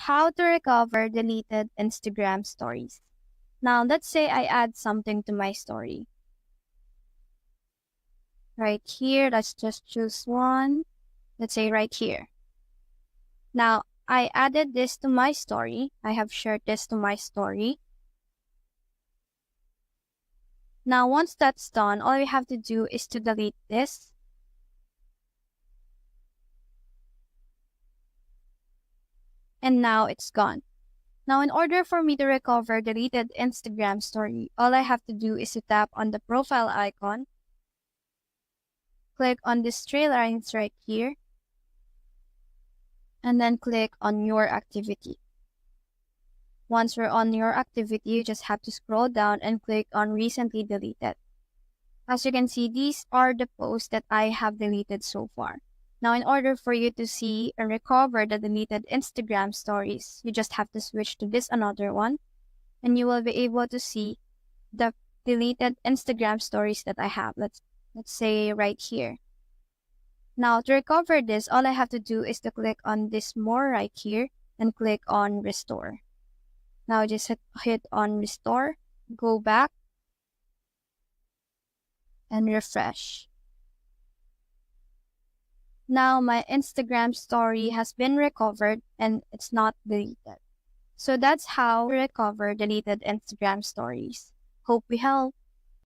How to recover deleted Instagram stories. Now, let's say I add something to my story. Right here, let's just choose one. Let's say right here. Now, I added this to my story. I have shared this to my story. Now, once that's done, all you have to do is to delete this. And now it's gone. Now, in order for me to recover deleted Instagram story, all I have to do is to tap on the profile icon, click on these three lines right here, and then click on your activity. Once we're on your activity, you just have to scroll down and click on recently deleted. As you can see, these are the posts that I have deleted so far. Now, in order for you to see and recover the deleted Instagram stories, you just have to switch to this another one, and you will be able to see the deleted Instagram stories that I have. Let's say right here. Now, to recover this, all I have to do is to click on this more right here and click on restore. Now, just hit on restore, go back, and refresh. Now my Instagram story has been recovered and it's not deleted. So that's how to recover deleted Instagram stories. Hope we help.